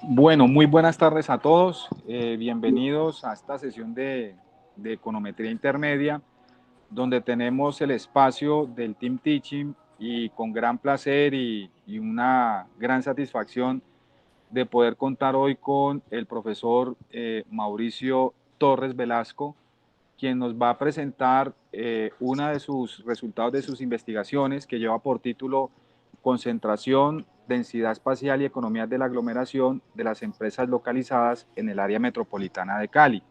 Bueno, muy buenas tardes a todos. Bienvenidos a esta sesión de econometría intermedia, donde tenemos el espacio del Team Teaching y con gran placer y una gran satisfacción de poder contar hoy con el profesor Mauricio Torres Velasco, quien nos va a presentar uno de sus resultados de sus investigaciones que lleva por título Concentración, densidad espacial y economías de la aglomeración de las empresas localizadas en el área metropolitana de Cali.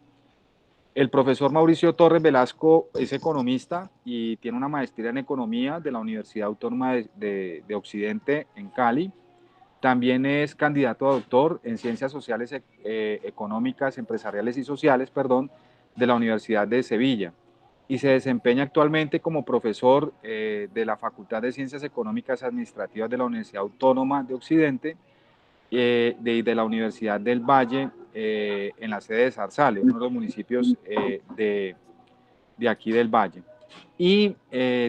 El profesor Mauricio Torres Velasco es economista y tiene una maestría en economía de la Universidad Autónoma de Occidente en Cali. También es candidato a doctor en Ciencias Sociales, Económicas, Empresariales y Sociales, perdón, de la Universidad de Sevilla. Y se desempeña actualmente como profesor de la Facultad de Ciencias Económicas Administrativas de la Universidad Autónoma de Occidente, de la Universidad del Valle, en la sede de Zarzale, uno de los municipios de aquí del Valle. Y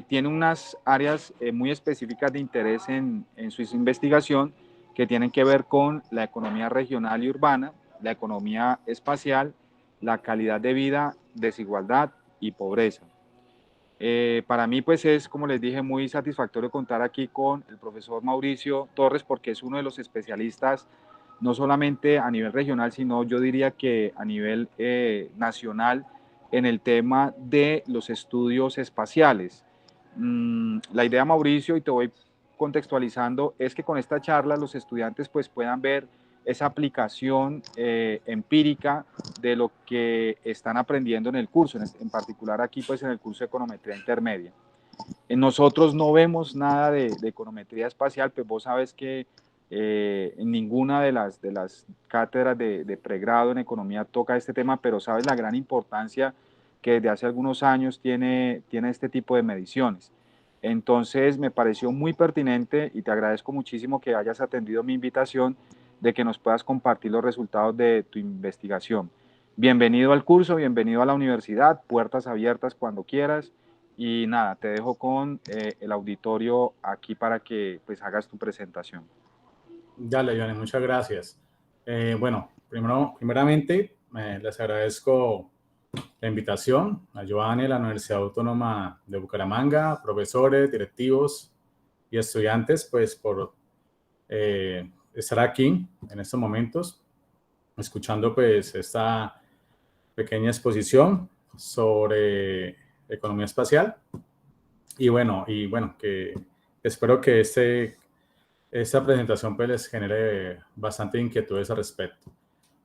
tiene unas áreas muy específicas de interés en su investigación que tienen que ver con la economía regional y urbana, la economía espacial, la calidad de vida, desigualdad y pobreza. Para mí, pues es, como les dije, muy satisfactorio contar aquí con el profesor Mauricio Torres porque es uno de los especialistas, no solamente a nivel regional, sino yo diría que a nivel nacional en el tema de los estudios espaciales. La idea, Mauricio, y te voy contextualizando, es que con esta charla los estudiantes pues puedan ver esa aplicación empírica de lo que están aprendiendo en el curso, en particular aquí pues en el curso de econometría intermedia. Nosotros no vemos nada de econometría espacial, pues vos sabes que en ninguna de las cátedras de pregrado en economía toca este tema, pero sabes la gran importancia que desde hace algunos años tiene este tipo de mediciones. Entonces me pareció muy pertinente y te agradezco muchísimo que hayas atendido mi invitación de que nos puedas compartir los resultados de tu investigación. Bienvenido al curso, bienvenido a la universidad, puertas abiertas cuando quieras. Y nada, te dejo con el auditorio aquí para que pues hagas tu presentación. Dale, Johnny, muchas gracias. Bueno, primeramente, les agradezco la invitación a Giovanni, la Universidad Autónoma de Bucaramanga, profesores, directivos y estudiantes, pues por estar aquí en estos momentos, escuchando pues esta pequeña exposición sobre economía espacial. Y bueno, que espero que esta presentación pues les genere bastante inquietudes al respecto.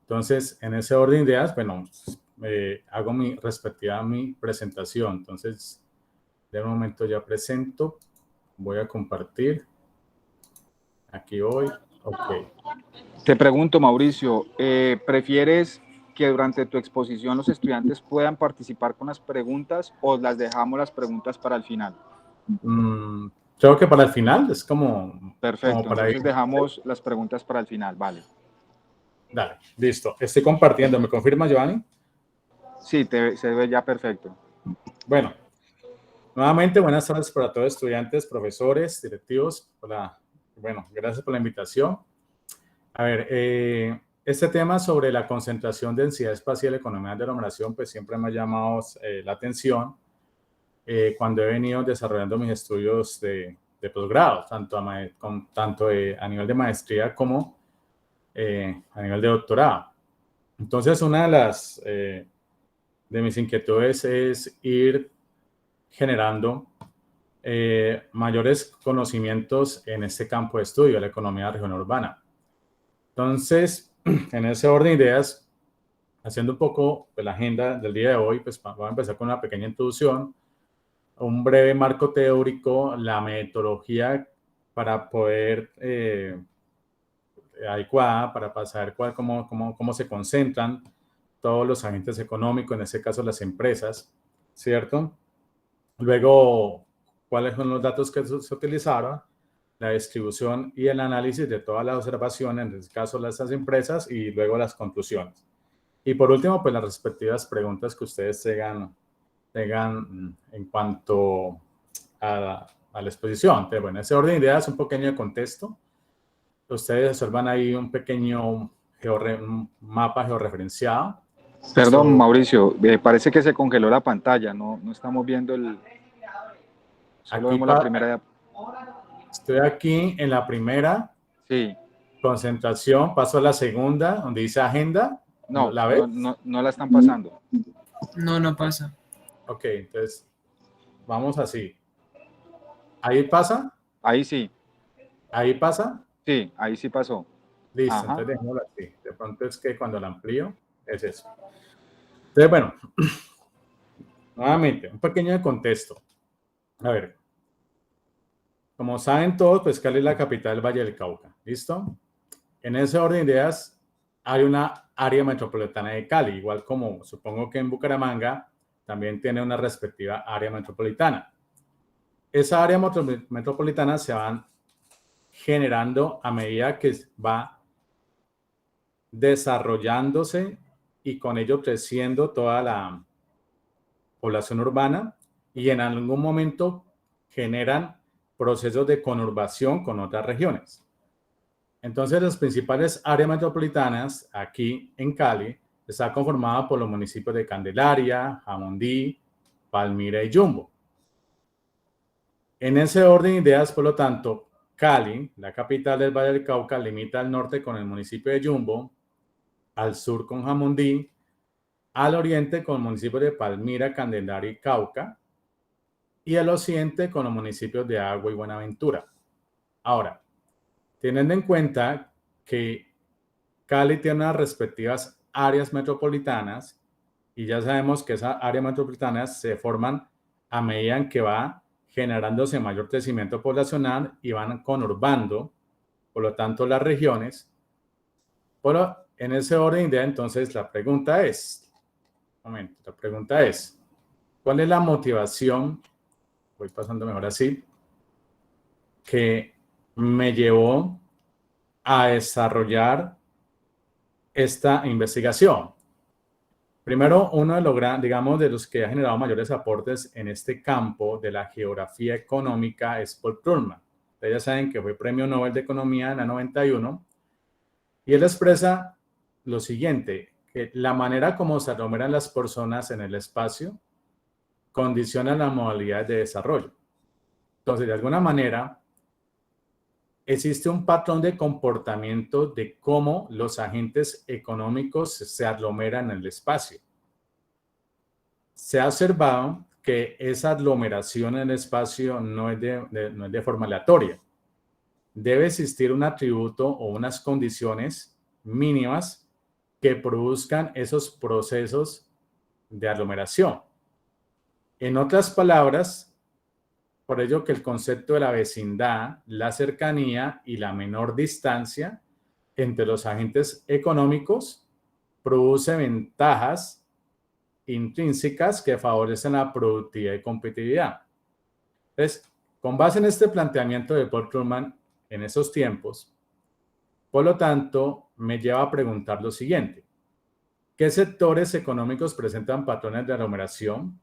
Entonces, en ese orden de ideas, bueno, hago mi presentación. Entonces, de momento ya presento. Voy a compartir. Aquí voy. Ok. Te pregunto, Mauricio, ¿prefieres que durante tu exposición los estudiantes puedan participar con las preguntas o las dejamos las preguntas para el final? Creo que para el final es como Perfecto, para ir. entonces dejamos las preguntas para el final, vale. Dale, listo. Estoy compartiendo. ¿Me confirma, Giovanni? Sí, se ve ya perfecto. Bueno, nuevamente buenas tardes para todos estudiantes, profesores, directivos. Bueno, gracias por la invitación. A ver, este tema sobre la concentración, densidad espacial, economía de aglomeración, pues siempre me ha llamado la atención cuando he venido desarrollando mis estudios de posgrado, tanto a nivel de maestría como a nivel de doctorado. Entonces, una de mis inquietudes es ir generando mayores conocimientos en este campo de estudio, la economía regional urbana. Entonces, en ese orden de ideas, haciendo un poco la agenda del día de hoy, pues vamos a empezar con una pequeña introducción, un breve marco teórico, la metodología para poder adecuada para saber cómo se concentran todos los agentes económicos, en este caso las empresas, ¿cierto? Luego, cuáles son los datos que se utilizaron, la distribución y el análisis de todas las observaciones, en este caso las empresas, y luego las conclusiones. Y por último, pues las respectivas preguntas que ustedes tengan en cuanto a la exposición. Entonces, bueno, ese orden de ideas, un pequeño contexto. Ustedes observan ahí un pequeño mapa georreferenciado. Perdón, Esto, Mauricio, parece que se congeló la pantalla, no estamos viendo solo aquí vemos la primera. estoy aquí en la primera. Sí. Concentración, paso a la segunda, donde dice agenda. No, ¿La ves? no la están pasando. No, no pasa. Ok, entonces vamos así. ¿Ahí pasa? Ahí sí. ¿Ahí pasa? Sí, ahí sí pasó. Listo, Ajá. entonces dejémoslo así. De pronto es que cuando la amplío es eso. Entonces, bueno, nuevamente, un pequeño contexto. A ver, como saben todos, pues Cali es la capital del Valle del Cauca. ¿Listo? En ese orden de ideas, hay una área metropolitana de Cali, igual como supongo que en Bucaramanga también tiene una respectiva área metropolitana. Esa área metropolitana se van generando a medida que va desarrollándose y con ello creciendo toda la población urbana y en algún momento generan procesos de conurbación con otras regiones. Entonces, las principales áreas metropolitanas aquí en Cali está conformada por los municipios de Candelaria, Jamundí, Palmira y Jumbo. En ese orden de ideas, por lo tanto, Cali, la capital del Valle del Cauca, limita al norte con el municipio de Jumbo, al sur con Jamundí, al oriente con el municipio de Palmira, Candelaria y Cauca, y al occidente con los municipios de Agua y Buenaventura. Ahora, teniendo en cuenta que Cali tiene unas respectivas áreas metropolitanas y ya sabemos que esas áreas metropolitanas se forman a medida en que va generándose mayor crecimiento poblacional y van conurbando, por lo tanto, las regiones. Bueno, en ese orden de entonces la pregunta es, ¿cuál es la motivación, voy pasando mejor así, que me llevó a desarrollar esta investigación? Primero, uno de los digamos, de los que ha generado mayores aportes en este campo de la geografía económica es Paul Krugman. Ustedes ya saben que fue Premio Nobel de Economía en la 91 y él expresa lo siguiente, que la manera como se aglomeran las personas en el espacio condiciona las modalidades de desarrollo. Entonces, de alguna manera, existe un patrón de comportamiento de cómo los agentes económicos se aglomeran en el espacio. Se ha observado que esa aglomeración en el espacio no es de forma aleatoria. Debe existir un atributo o unas condiciones mínimas que produzcan esos procesos de aglomeración. En otras palabras, por ello que el concepto de la vecindad, la cercanía y la menor distancia entre los agentes económicos produce ventajas intrínsecas que favorecen la productividad y competitividad. Entonces, con base en este planteamiento de Paul Krugman en esos tiempos, por lo tanto, me lleva a preguntar lo siguiente. ¿Qué sectores económicos presentan patrones de aglomeración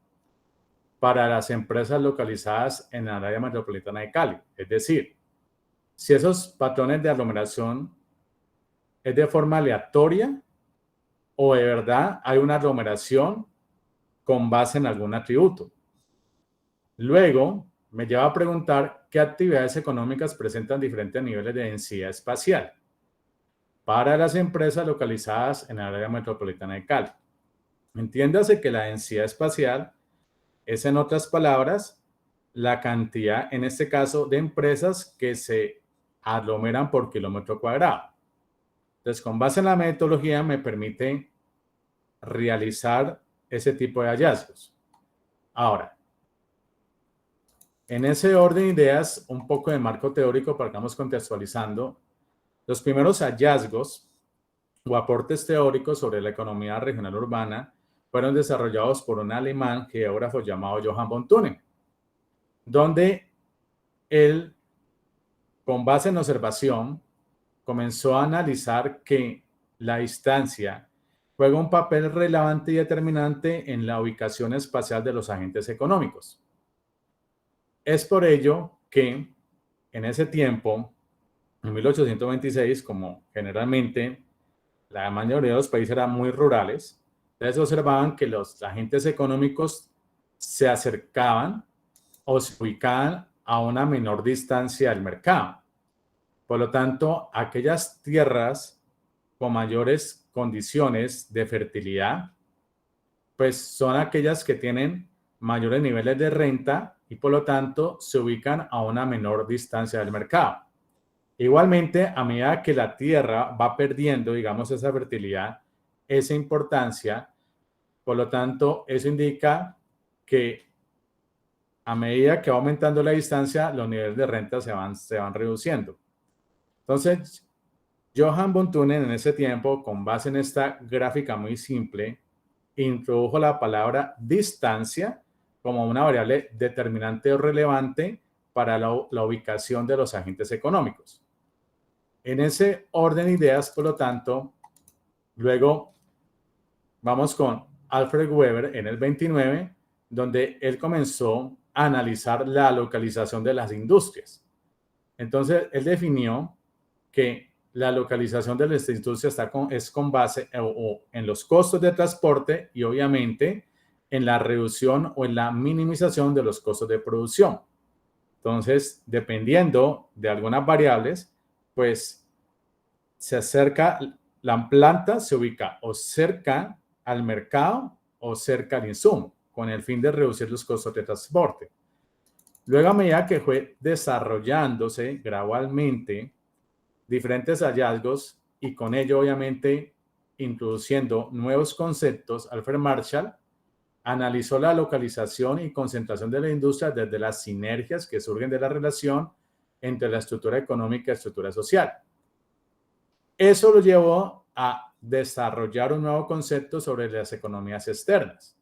para las empresas localizadas en el área metropolitana de Cali? Es decir, si esos patrones de aglomeración es de forma aleatoria o de verdad hay una aglomeración con base en algún atributo. Luego, me lleva a preguntar qué actividades económicas presentan diferentes niveles de densidad espacial para las empresas localizadas en el área metropolitana de Cali. Entiéndase que la densidad espacial es, en otras palabras, la cantidad, en este caso, de empresas que se aglomeran por kilómetro cuadrado. Entonces, con base en la metodología, me permite realizar ese tipo de hallazgos. Ahora, en ese orden de ideas, un poco de marco teórico para que vamos contextualizando, los primeros hallazgos o aportes teóricos sobre la economía regional urbana fueron desarrollados por un alemán geógrafo llamado Johann von Thünen, donde él, con base en observación, comenzó a analizar que la distancia juega un papel relevante y determinante en la ubicación espacial de los agentes económicos. Es por ello que en ese tiempo, en 1826, como generalmente la mayoría de los países eran muy rurales, entonces observaban que los agentes económicos se acercaban o se ubicaban a una menor distancia del mercado. Por lo tanto, aquellas tierras con mayores condiciones de fertilidad, pues son aquellas que tienen mayores niveles de renta y por lo tanto se ubican a una menor distancia del mercado. Igualmente, a medida que la tierra va perdiendo, digamos, esa fertilidad, esa importancia, por lo tanto, eso indica que a medida que va aumentando la distancia, los niveles de renta se van reduciendo. Entonces, Johan von Thunen en ese tiempo, con base en esta gráfica muy simple, introdujo la palabra distancia como una variable determinante o relevante para la ubicación de los agentes económicos. En ese orden de ideas, por lo tanto, luego vamos con Alfred Weber en el 29, donde él comenzó a analizar la localización de las industrias. Entonces, él definió que la localización de las industrias es con base en los costos de transporte y obviamente en la reducción o en la minimización de los costos de producción. Entonces, dependiendo de algunas variables, pues se acerca, la planta se ubica o cerca al mercado o cerca al insumo, con el fin de reducir los costos de transporte. Luego, a medida que fue desarrollándose gradualmente diferentes hallazgos y con ello, obviamente, introduciendo nuevos conceptos, Alfred Marshall analizó la localización y concentración de la industria desde las sinergias que surgen de la relación entre la estructura económica y la estructura social. Eso lo llevó a desarrollar un nuevo concepto sobre las economías externas.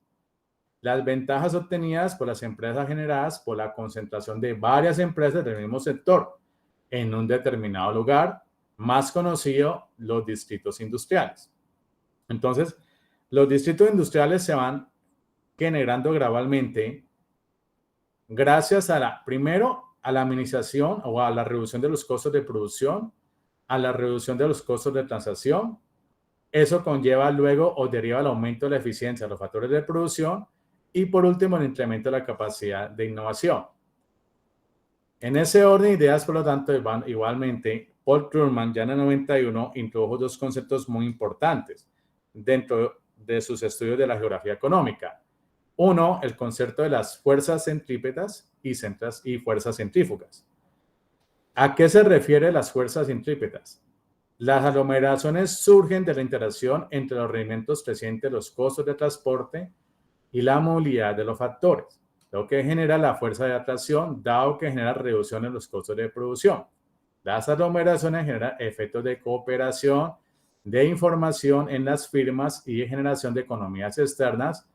Las ventajas obtenidas por las empresas generadas por la concentración de varias empresas del mismo sector en un determinado lugar, más conocido los distritos industriales. Entonces, los distritos industriales se van generando gradualmente gracias a primero a la minimización o a la reducción de los costos de producción, a la reducción de los costos de transacción. Eso conlleva luego o deriva el aumento de la eficiencia de los factores de producción y por último el incremento de la capacidad de innovación. En ese orden de ideas, por lo tanto, igualmente, Paul Krugman ya en el 91 introdujo dos conceptos muy importantes dentro de sus estudios de la geografía económica. Uno, el concepto de las fuerzas centrípetas y fuerzas centrífugas. ¿A qué se refiere las fuerzas centrípetas? Las aglomeraciones surgen de la interacción entre los rendimientos crecientes, los costos de transporte y la movilidad de los factores, lo que genera la fuerza de atracción, dado que genera reducción en los costos de producción. Las aglomeraciones generan efectos de cooperación, de información en las firmas y de generación de economías externas,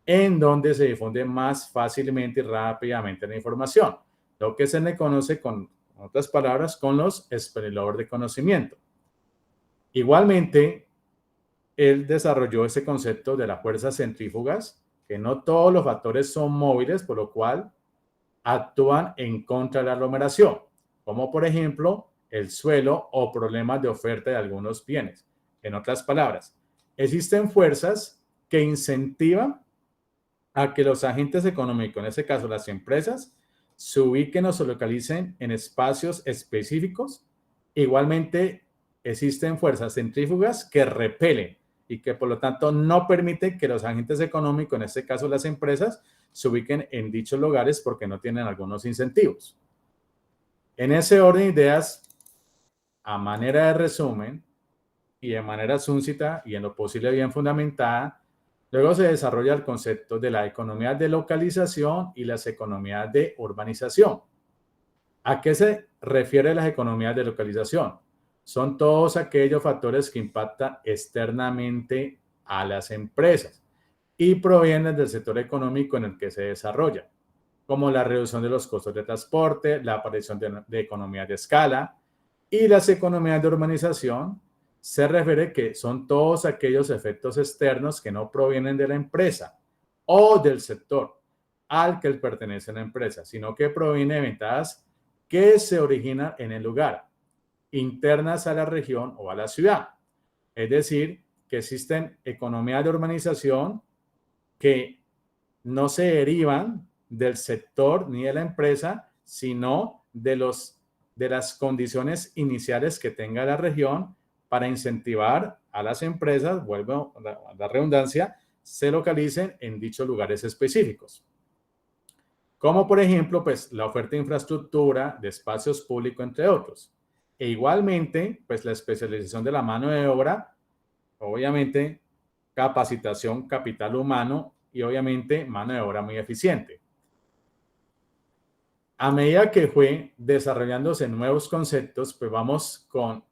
en donde se difunde más fácilmente y rápidamente la información, lo que se le conoce con otras palabras, con los spillover de conocimiento. Igualmente, él desarrolló ese concepto de las fuerzas centrífugas, que no todos los factores son móviles, por lo cual actúan en contra de la aglomeración, como por ejemplo el suelo o problemas de oferta de algunos bienes. En otras palabras, existen fuerzas que incentivan a que los agentes económicos, en este caso las empresas, se ubiquen o se localicen en espacios específicos. Igualmente, existen fuerzas centrífugas que repelen y que por lo tanto no permiten que los agentes económicos, en este caso las empresas, se ubiquen en dichos lugares porque no tienen algunos incentivos. En ese orden de ideas, a manera de resumen y de manera súncita y en lo posible bien fundamentada, luego se desarrolla el concepto de la economía de localización y las economías de urbanización. ¿A qué se refiere las economías de localización? Son todos aquellos factores que impactan externamente a las empresas y provienen del sector económico en el que se desarrolla, como la reducción de los costos de transporte, la aparición de economías de escala, y las economías de urbanización se refiere que son todos aquellos efectos externos que no provienen de la empresa o del sector al que pertenece la empresa, sino que provienen de ventajas que se originan en el lugar, internas a la región o a la ciudad. Es decir, que existen economías de urbanización que no se derivan del sector ni de la empresa, sino de las condiciones iniciales que tenga la región para incentivar a las empresas, vuelvo a la redundancia, se localicen en dichos lugares específicos. Como por ejemplo, pues la oferta de infraestructura, de espacios públicos, entre otros. E igualmente, pues la especialización de la mano de obra, obviamente, capacitación, capital humano y obviamente mano de obra muy eficiente. A medida que fue desarrollándose nuevos conceptos, pues vamos con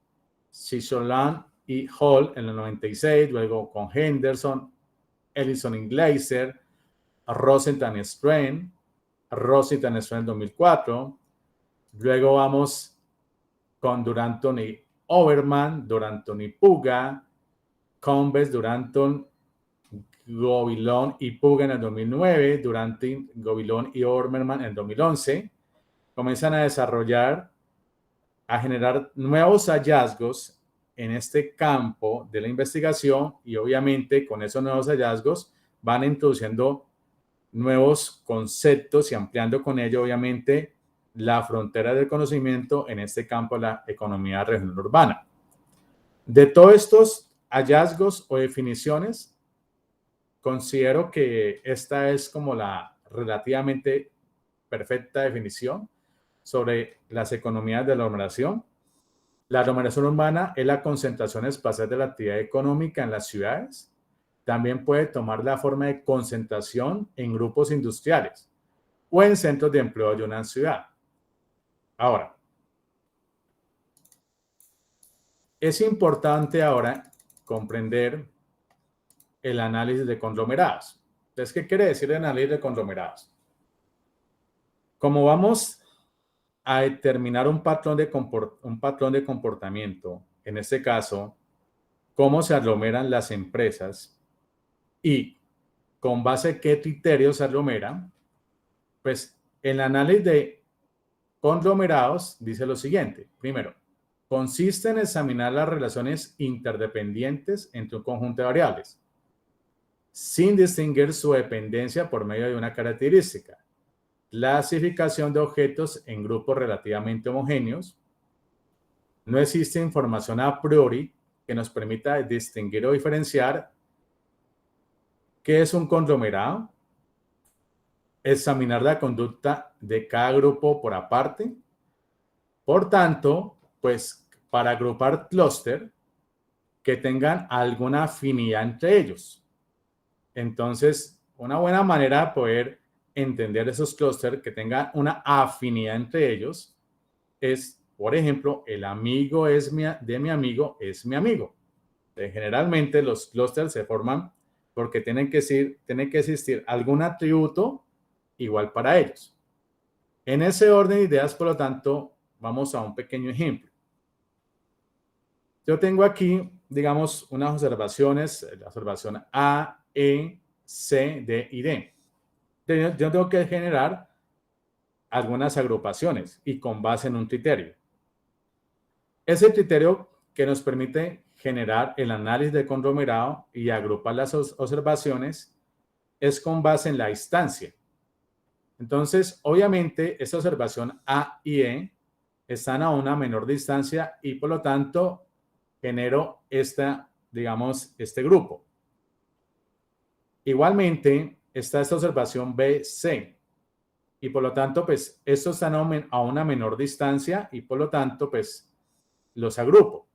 Sutherland y Hall en el 96, luego con Henderson, Ellison y Glaser, Rosenthal y Strain, Rosenthal y Strain en 2004, luego vamos con Duranton y Overman, Duranton y Puga, Combes, Duranton, Govilón y Puga en el 2009, Duranton, Govilón y Overman en el 2011, comienzan a desarrollar, a generar nuevos hallazgos en este campo de la investigación y obviamente con esos nuevos hallazgos van introduciendo nuevos conceptos y ampliando con ello obviamente la frontera del conocimiento en este campo de la economía regional urbana. De todos estos hallazgos o definiciones, considero que esta es como la relativamente perfecta definición sobre las economías de la aglomeración. La aglomeración urbana es la concentración espacial de la actividad económica en las ciudades. También puede tomar la forma de concentración en grupos industriales o en centros de empleo de una ciudad. Ahora, es importante ahora comprender el análisis de conglomerados. Entonces, ¿qué quiere decir el análisis de conglomerados? Como vamos a determinar un patrón de comportamiento, en este caso, cómo se aglomeran las empresas y con base a qué criterios se aglomeran, pues el análisis de conglomerados dice lo siguiente. Primero, consiste en examinar las relaciones interdependientes entre un conjunto de variables, sin distinguir su dependencia por medio de una característica. Clasificación de objetos en grupos relativamente homogéneos. No existe información a priori que nos permita distinguir o diferenciar qué es un conglomerado. Examinar la conducta de cada grupo por aparte. Por tanto, pues para agrupar clúster que tengan alguna afinidad entre ellos. Entonces, una buena manera de poder entender esos clústeres que tengan una afinidad entre ellos es, por ejemplo, el amigo de mi amigo es mi amigo. Generalmente los clústeres se forman porque tiene que existir algún atributo igual para ellos. En ese orden de ideas, por lo tanto, vamos a un pequeño ejemplo. Yo tengo aquí, digamos, unas observaciones, la observación A, E, C, D y D. Yo tengo que generar algunas agrupaciones y con base en un criterio. Ese criterio que nos permite generar el análisis de conglomerado y agrupar las observaciones es con base en la distancia. Entonces, obviamente, esta observación A y E están a una menor distancia y por lo tanto genero este grupo. Igualmente, está esta observación B, C. Y por lo tanto, pues, estos están a una menor distancia y por lo tanto, pues, los agrupo.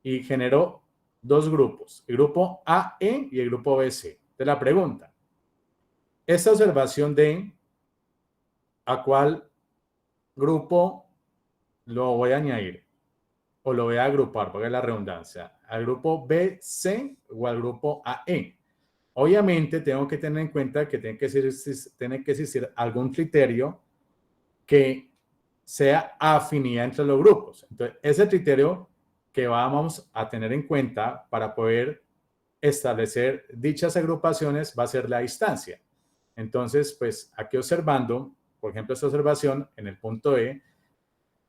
Y genero dos grupos, el grupo AE y el grupo BC. De la pregunta, esta observación D, ¿a cuál grupo lo voy a añadir? O lo voy a agrupar, porque es la redundancia. ¿Al grupo BC o al grupo AE? Obviamente tengo que tener en cuenta que tiene que existir algún criterio que sea afinidad entre los grupos. Entonces, ese criterio que vamos a tener en cuenta para poder establecer dichas agrupaciones va a ser la distancia. Entonces, pues aquí observando, por ejemplo, esta observación en el punto E,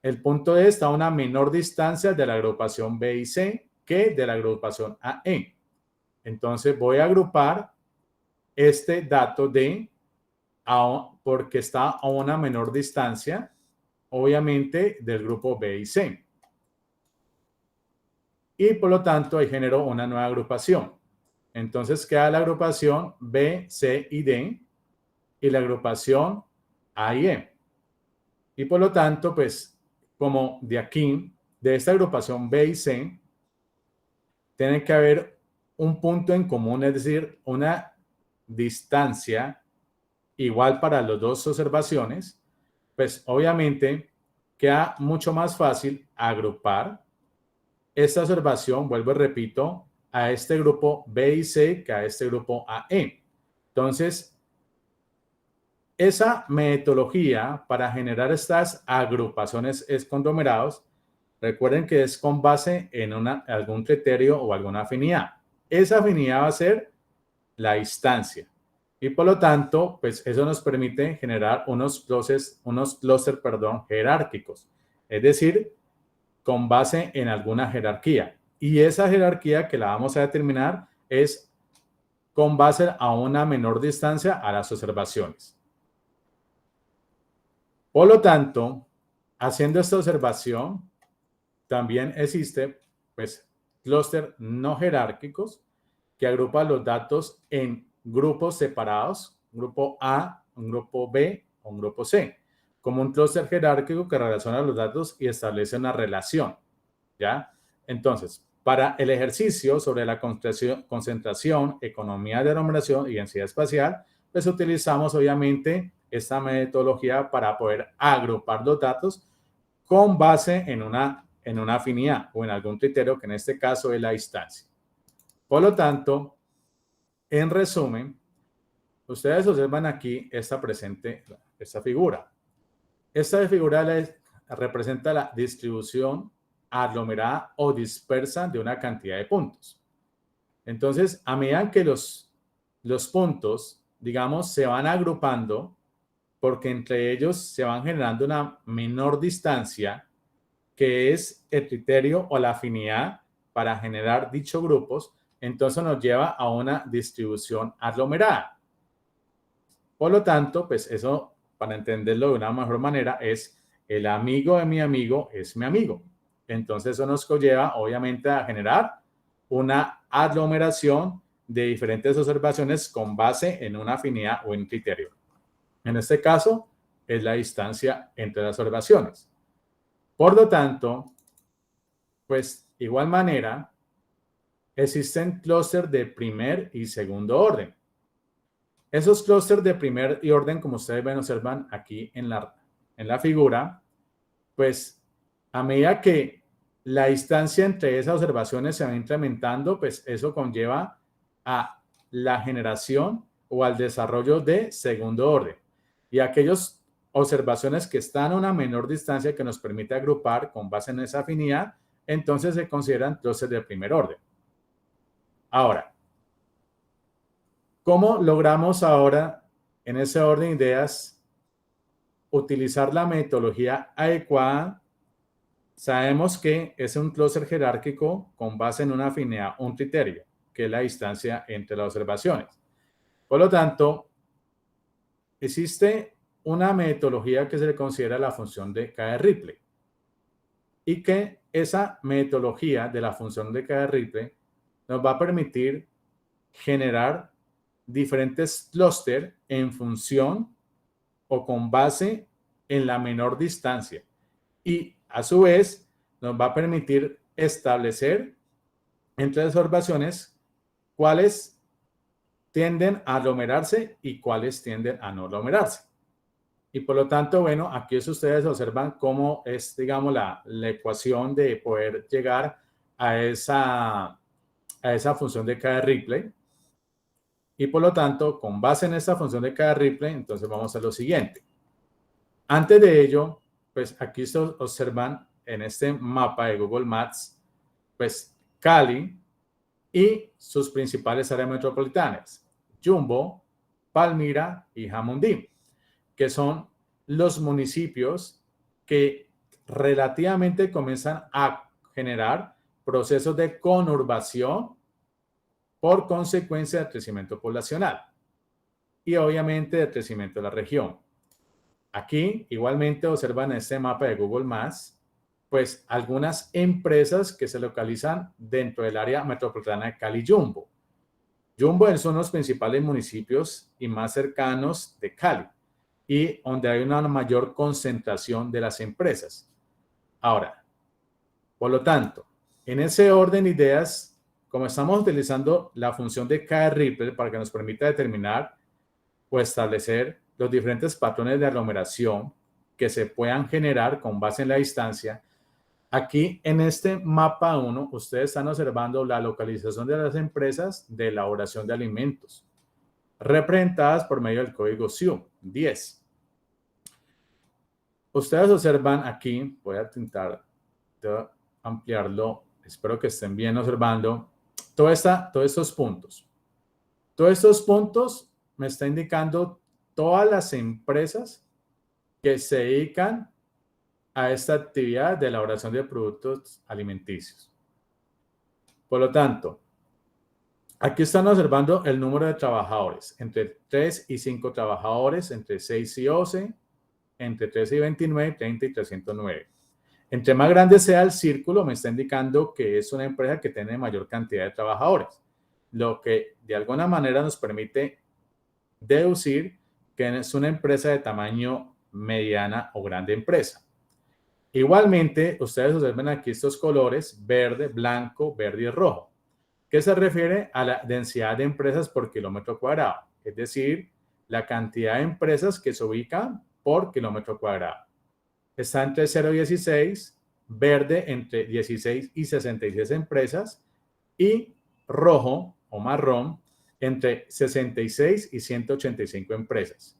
el punto E está a una menor distancia de la agrupación B y C que de la agrupación AE. Entonces voy a agrupar este dato D porque está a una menor distancia, obviamente, del grupo B y C. Y por lo tanto, ahí genero una nueva agrupación. Entonces queda la agrupación B, C y D y la agrupación A y E. Y por lo tanto, pues, como de aquí, de esta agrupación B y C, tiene que haber un punto en común, es decir, una distancia igual para las dos observaciones, pues obviamente queda mucho más fácil agrupar esta observación, vuelvo y repito, a este grupo B y C que a este grupo AE. Entonces, esa metodología para generar estas agrupaciones conglomerados, recuerden que es con base en algún criterio o alguna afinidad. Esa afinidad va a ser la instancia. Y por lo tanto, pues eso nos permite generar unos clústeres, jerárquicos. Es decir, con base en alguna jerarquía. Y esa jerarquía que la vamos a determinar es con base a una menor distancia a las observaciones. Por lo tanto, haciendo esta observación, también existe, pues, clústeres no jerárquicos que agrupan los datos en grupos separados, un grupo A, un grupo B o un grupo C, como un clúster jerárquico que relaciona los datos y establece una relación, ¿ya? Entonces, para el ejercicio sobre la concentración, economía de aglomeración y densidad espacial, pues utilizamos obviamente esta metodología para poder agrupar los datos con base en una afinidad o en algún criterio que en este caso es la distancia. Por lo tanto, en resumen, ustedes observan aquí esta figura. Esta figura representa la distribución aglomerada o dispersa de una cantidad de puntos. Entonces, a medida que los puntos, digamos, se van agrupando, porque entre ellos se van generando una menor distancia, que es el criterio o la afinidad para generar dichos grupos, entonces nos lleva a una distribución aglomerada. Por lo tanto, pues eso, para entenderlo de una mejor manera, es el amigo de mi amigo es mi amigo. Entonces eso nos conlleva, obviamente, a generar una aglomeración de diferentes observaciones con base en una afinidad o en criterio. En este caso, es la distancia entre las observaciones. Por lo tanto, pues, igual manera, existen clústeres de primer y segundo orden. Esos clústeres de primer orden, como ustedes observan aquí en la figura, pues a medida que la distancia entre esas observaciones se va incrementando, pues eso conlleva a la generación o al desarrollo de segundo orden. Y aquellas observaciones que están a una menor distancia que nos permite agrupar con base en esa afinidad, entonces se consideran clústeres de primer orden. Ahora, ¿cómo logramos ahora, en ese orden de ideas, utilizar la metodología adecuada? Sabemos que es un clúster jerárquico con base en una afinidad, un criterio, que es la distancia entre las observaciones. Por lo tanto, existe una metodología que se le considera la función de K-Ripley y que esa metodología de la función de K-Ripley nos va a permitir generar diferentes clústeres en función o con base en la menor distancia. Y a su vez nos va a permitir establecer entre las observaciones cuáles tienden a aglomerarse y cuáles tienden a no aglomerarse. Y por lo tanto, bueno, aquí ustedes observan cómo es, digamos, la ecuación de poder llegar a esa función de K-Ripley. Y por lo tanto, con base en esta función de K-Ripley, entonces vamos a hacer lo siguiente. Antes de ello, pues aquí ustedes observan en este mapa de Google Maps, pues Cali y sus principales áreas metropolitanas, Jumbo, Palmira y Jamundí, que son los municipios que relativamente comienzan a generar procesos de conurbación por consecuencia del crecimiento poblacional y obviamente del crecimiento de la región. Aquí igualmente observan en este mapa de Google Maps, pues algunas empresas que se localizan dentro del área metropolitana de Cali Jumbo. Jumbo son los principales municipios y más cercanos de Cali y donde hay una mayor concentración de las empresas. Ahora, por lo tanto, en ese orden de ideas, como estamos utilizando la función de K-Ripple para que nos permita determinar o establecer los diferentes patrones de aglomeración que se puedan generar con base en la distancia, aquí en este mapa 1, ustedes están observando la localización de las empresas de elaboración de alimentos, representadas por medio del código SIU 10. Ustedes observan aquí, voy a intentar ampliarlo, espero que estén bien observando, todos estos puntos. Todos estos puntos me está indicando todas las empresas que se dedican a esta actividad de elaboración de productos alimenticios. Por lo tanto, aquí están observando el número de trabajadores, entre 3 y 5 trabajadores, entre 6 y 11, entre 13 y 29, 30 y 309. Entre más grande sea el círculo, me está indicando que es una empresa que tiene mayor cantidad de trabajadores, lo que de alguna manera nos permite deducir que es una empresa de tamaño mediana o grande empresa. Igualmente, ustedes observen aquí estos colores, verde, blanco, verde y rojo, que se refiere a la densidad de empresas por kilómetro cuadrado, es decir, la cantidad de empresas que se ubican por kilómetro cuadrado. Está entre 0 y 16, verde entre 16 y 66 empresas y rojo o marrón entre 66 y 185 empresas.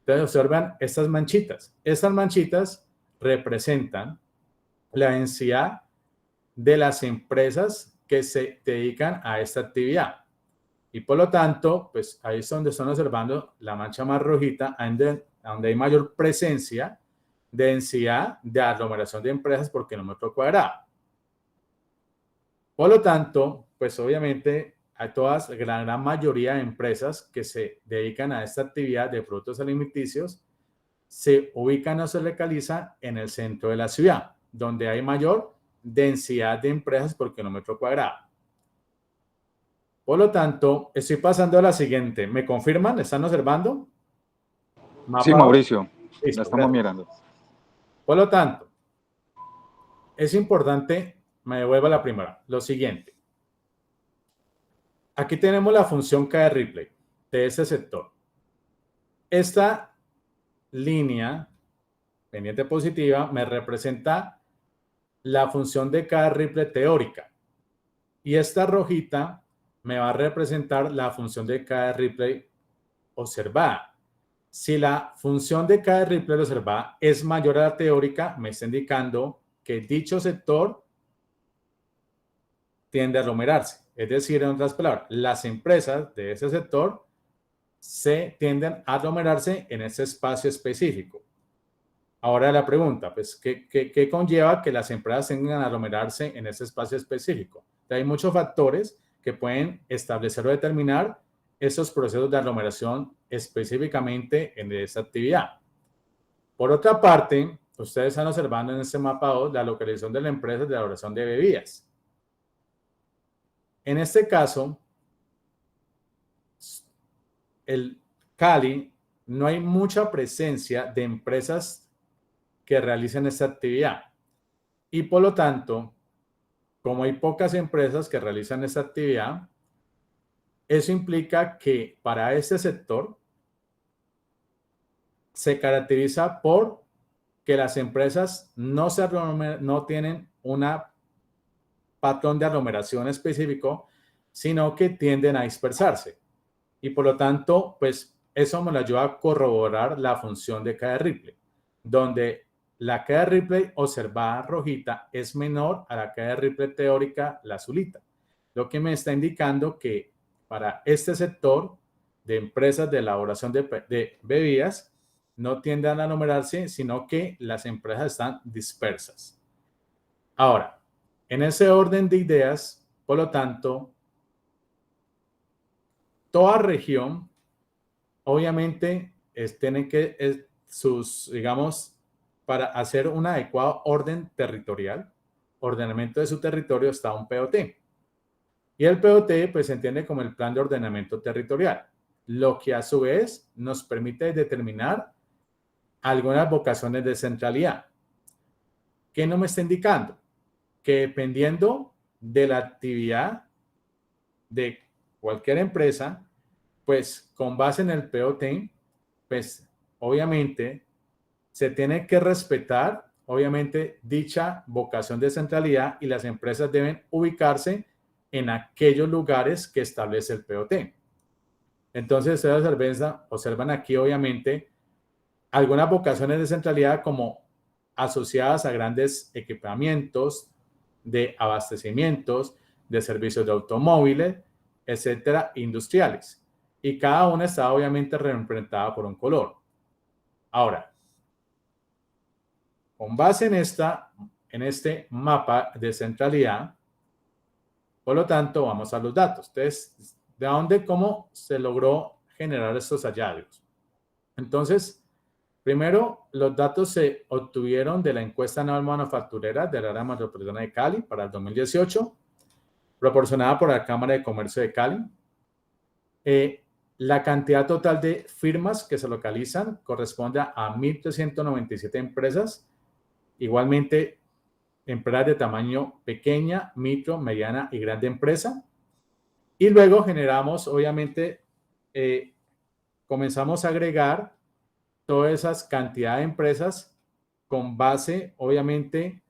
Entonces observan estas manchitas. Estas manchitas representan la densidad de las empresas que se dedican a esta actividad. Y por lo tanto, pues ahí es donde están observando la mancha más rojita, donde hay mayor presencia de densidad de aglomeración de empresas por kilómetro cuadrado. Por lo tanto, pues obviamente hay todas, la gran mayoría de empresas que se dedican a esta actividad de productos alimenticios se ubican o se localizan en el centro de la ciudad, donde hay mayor densidad de empresas por kilómetro cuadrado. Por lo tanto, estoy pasando a la siguiente. ¿Me confirman? ¿Están observando? ¿Mapa? Sí, Mauricio, listo, la estamos mirando. Por lo tanto, es importante, me devuelvo a la primera, lo siguiente. Aquí tenemos la función K-Replay de este sector. Esta línea pendiente positiva me representa la función de K-Replay teórica y esta rojita me va a representar la función de K-Replay observada. Si la función de K-Replay observada es mayor a la teórica, me está indicando que dicho sector tiende a aglomerarse. Es decir, en otras palabras, las empresas de ese sector se tienden a aglomerarse en ese espacio específico. Ahora la pregunta, pues, ¿qué conlleva que las empresas tengan a aglomerarse en ese espacio específico? Hay muchos factores que pueden establecer o determinar esos procesos de aglomeración específicamente en esta actividad. Por otra parte, ustedes están observando en este mapa 2 la localización de la empresa de elaboración de bebidas. En este caso, el Cali, no hay mucha presencia de empresas que realicen esta actividad. Y por lo tanto, como hay pocas empresas que realizan esta actividad, eso implica que para este sector se caracteriza por que las empresas no tienen un patrón de aglomeración específico, sino que tienden a dispersarse. Y por lo tanto, pues eso me lo ayuda a corroborar la función de K-Replay, donde la K-Replay observada rojita es menor a la K-Replay teórica, la azulita, lo que me está indicando que para este sector de empresas de elaboración de bebidas no tienden a aglomerarse, sino que las empresas están dispersas. Ahora, En ese orden de ideas, por lo tanto, toda región, obviamente, tiene que, digamos, para hacer un adecuado orden territorial, ordenamiento de su territorio, está un POT. Y el POT, pues, se entiende como el Plan de Ordenamiento Territorial, lo que a su vez nos permite determinar algunas vocaciones de centralidad. ¿Qué no me está indicando? Que dependiendo de la actividad de cualquier empresa, pues con base en el POT, pues obviamente se tiene que respetar, obviamente, dicha vocación de centralidad y las empresas deben ubicarse en aquellos lugares que establece el POT. Entonces, ustedes observan aquí, obviamente, algunas vocaciones de centralidad como asociadas a grandes equipamientos de abastecimientos, de servicios de automóviles, etcétera, industriales. Y cada una está obviamente representada por un color. Ahora, con base en este mapa de centralidad, por lo tanto, vamos a los datos. Entonces, ¿de dónde, cómo se logró generar estos hallazgos? Entonces, primero, los datos se obtuvieron de la encuesta anual manufacturera del área metropolitana de Cali para el 2018, proporcionada por la Cámara de Comercio de Cali. La cantidad total de firmas que se localizan corresponde a 1.397 empresas, igualmente empresas de tamaño pequeña, micro, mediana y grande empresa. Y luego generamos, obviamente, comenzamos a agregar todas esas cantidades de empresas con base, obviamente,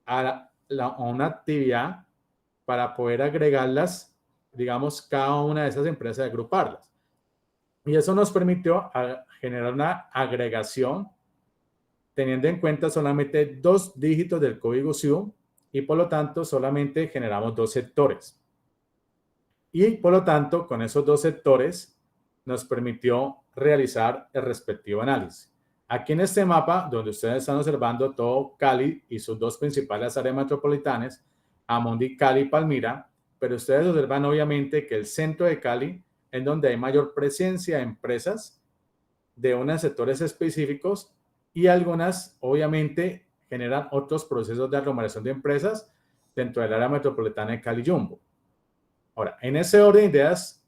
a una actividad para poder agregarlas, digamos, cada una de esas empresas, agruparlas. Y eso nos permitió generar una agregación teniendo en cuenta solamente 2 dígitos del código SIU y por lo tanto solamente generamos 2 sectores. Y por lo tanto, con esos 2 sectores nos permitió realizar el respectivo análisis. Aquí en este mapa, donde ustedes están observando todo Cali y sus 2 principales áreas metropolitanas, Amondi, Cali y Palmira, pero ustedes observan obviamente que el centro de Cali es donde hay mayor presencia de empresas de unos sectores específicos y algunas obviamente generan otros procesos de aglomeración de empresas dentro del área metropolitana de Cali-Jumbo. Ahora, en ese orden de ideas,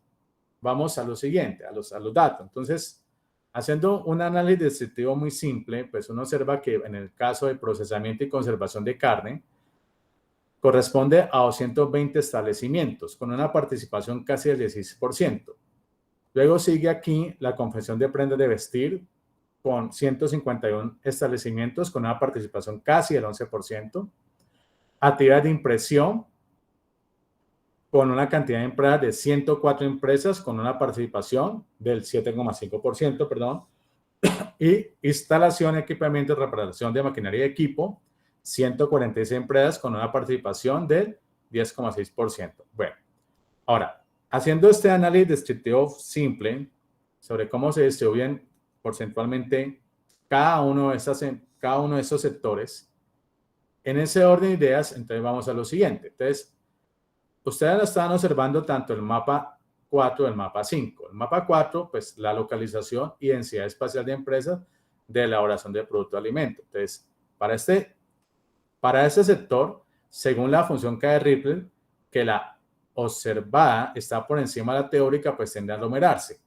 vamos a lo siguiente, a los datos. Entonces, haciendo un análisis descriptivo muy simple, pues uno observa que en el caso de procesamiento y conservación de carne, corresponde a 220 establecimientos, con una participación casi del 16%. Luego sigue aquí la confección de prendas de vestir, con 151 establecimientos, con una participación casi del 11%. Actividades de impresión, con una cantidad de empresas de 104 empresas, con una participación del 7,5%, perdón. Y instalación, equipamiento y reparación de maquinaria y equipo, 146 empresas, con una participación del 10,6%. Bueno, ahora, haciendo este análisis descriptivo simple sobre cómo se distribuyen porcentualmente cada uno de esos sectores, en ese orden de ideas, entonces vamos a lo siguiente. Entonces, ustedes están observando tanto el mapa 4 y el mapa 5. El mapa 4, pues la localización y densidad espacial de empresas de elaboración de producto de alimento. Entonces, para este sector, según la función K de Ripple, que la observada está por encima de la teórica, pues tiende a aglomerarse.